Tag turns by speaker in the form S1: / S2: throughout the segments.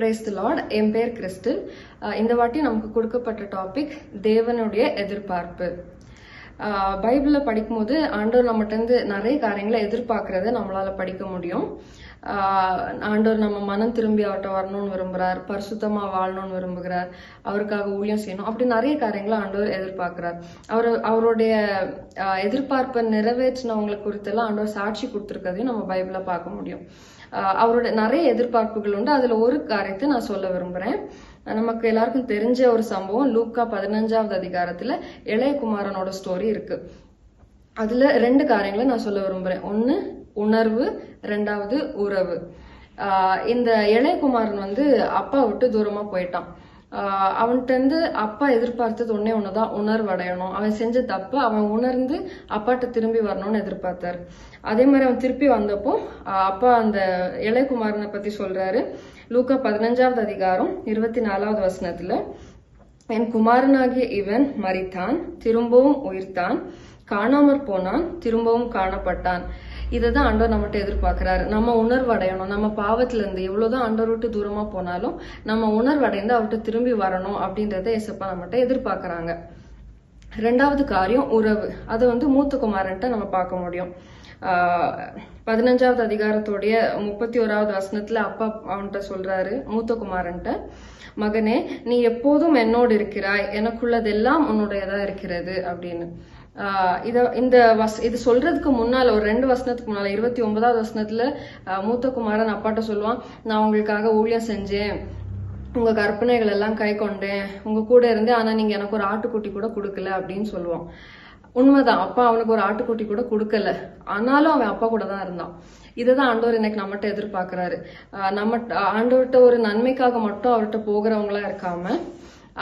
S1: Praise the Lord. என் பேர் crystal. இந்த வாட்டி நமக்கு கொடுக்கப்பட்ட டாபிக் தேவனுடைய எதிர்பார்ப்பு. பைபிளில் படிக்கும்போது ஆண்டவர் நம்மகிட்ட நிறைய காரியங்களை எதிர்பார்க்கறத நம்மளால படிக்க முடியும். ஆண்டவர் நம்ம மனம் திரும்பி அவர்கிட்ட வரணும்னு விரும்புகிறார், பரிசுத்தமா வாழணும்னு விரும்புகிறார், அவருக்காக ஊழியம் செய்யணும், அப்படி நிறைய காரியங்களை ஆண்டவர் எதிர்பார்க்கிறார். அவருடைய எதிர்பார்ப்பை நிறைவேற்றினவங்களை குறித்தெல்லாம் ஆண்டவர் சாட்சி கொடுத்துருக்கதையும் நம்ம பைபிளை பார்க்க முடியும். அவருடைய நிறைய எதிர்பார்ப்புகள் உண்டு. அதுல ஒரு காரியத்தை நான் சொல்ல விரும்புறேன். நமக்கு எல்லாருக்கும் தெரிஞ்ச ஒரு சம்பவம் லூக்கா 15வது அதிகாரத்துல இளையகுமாரனோட ஸ்டோரி இருக்கு. அதுல 2 காரியங்களை நான் சொல்ல விரும்புறேன். ஒன்னு உணர்வு, 2வது உறவு. இந்த இளையகுமாரன் அப்பா விட்டு தூரமா போயிட்டான். அவன்கிட்ட இருந்து அப்பா எதிர்பார்த்தது ஒண்ணுதான், உணர்வு அடையணும். அவன் செஞ்ச தப்பு அவன் உணர்ந்து அப்பாட்ட திரும்பி வரணும்னு எதிர்பார்த்தாரு. அதே மாதிரி அவன் திருப்பி வந்தப்போ அப்பா அந்த இளையகுமாரனை பத்தி சொல்றாரு. லூக்கா 15வது அதிகாரம் 24வது வசனத்துல, என் குமாரனாகிய இவன் மரித்தான், திரும்பவும் உயிர்த்தான், காணாமற் போனான், திரும்பவும் காணப்பட்டான். இதைதான் ஆண்டவர் நம்மகிட்ட எதிர்பார்க்கிறாரு. நம்ம உணர்வு அடையணும். நம்ம பாவத்துல இருந்து எவ்வளவுதான் ஆண்டவர் விட்டு தூரமா போனாலும் நம்ம உணர்வு அடைந்து அவர்கிட்ட திரும்பி வரணும் அப்படின்றத ஏசப்பா நம்மகிட்ட எதிர்பார்க்கறாங்க. 2வது காரியம் உறவு. அதை மூத்த குமாரன்ட்ட நம்ம பார்க்க முடியும். 15வது அதிகாரத்தோடைய 31வது வசனத்துல அப்பா அவன்கிட்ட சொல்றாரு, மூத்த குமாரன்ட்ட, மகனே நீ எப்போதும் என்னோடு இருக்கிறாய், எனக்குள்ளதெல்லாம் உன்னுடையதா இருக்கிறது அப்படின்னு. இது சொல்றதுக்கு முன்னால ஒரு 2 வசனத்துக்கு முன்னால 29வது வசனத்துல மூத்த குமாரன் அப்பாட்ட சொல்லுவான், நான் உங்களுக்காக ஊழியம் செஞ்சேன், உங்க கற்பனைகள் எல்லாம் கை கொண்டேன், உங்க கூட இருந்தேன், ஆனா நீங்க எனக்கு ஒரு ஆட்டுக்குட்டி கூட கொடுக்கல அப்படின்னு சொல்லுவான். உண்மைதான், அப்பா அவனுக்கு ஒரு ஆட்டுக்குட்டி கூட கொடுக்கல, ஆனாலும் அவன் அப்பா கூட தான் இருந்தான். இதுதான் ஆண்டவர் இன்னைக்கு நம்மகிட்ட எதிர்பார்க்கிறாரு. நம்ம ஆண்டவர்கிட்ட ஒரு நன்மைக்காக மட்டும் அவர்கிட்ட போகிறவங்களா இருக்காம,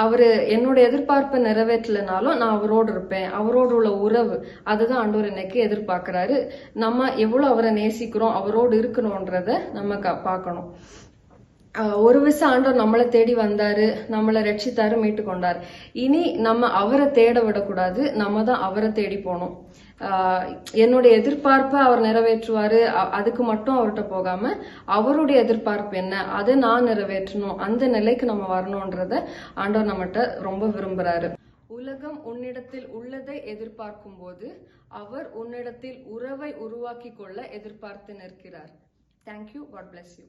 S1: அவரு என்னோட எதிர்பார்ப்பை நிறைவேற்றலனாலும் நான் அவரோடு இருப்பேன், அவரோடு உள்ள உறவு, அதுதான் ஆண்டவர் இன்னைக்கு எதிர்பார்க்கிறாரு. நம்ம எவ்வளவு அவரை நேசிக்கிறோம், அவரோடு இருக்கணும்ன்றத நம்ம பார்க்கணும். ஒரு விஷயம் ஆண்டவர் நம்மளை தேடி வந்தாரு, நம்மளை ரட்சித்தாரு, மீட்டு கொண்டாரு. இனி நம்ம அவரை தேட விடக்கூடாது, நம்ம தான் அவரை தேடி போகணும். என்னுடைய எதிர்பார்ப்பை அவர் நிறைவேற்றுவாரு, அதுக்கு மட்டும் அவர்கிட்ட போகாம அவருடைய எதிர்பார்ப்பு என்ன, அதை நான் நிறைவேற்றணும், அந்த நிலைக்கு நம்ம வரணும்ன்றத ஆண்டவர் நம்மகிட்ட ரொம்ப விரும்புறாரு. உலகம் உன்னிடத்தில் உள்ளதை எதிர்பார்க்கும் போது அவர் உன்னிடத்தில் உறவை உருவாக்கி கொள்ள எதிர்பார்த்து நிற்கிறார். தேங்க்யூ. God bless you.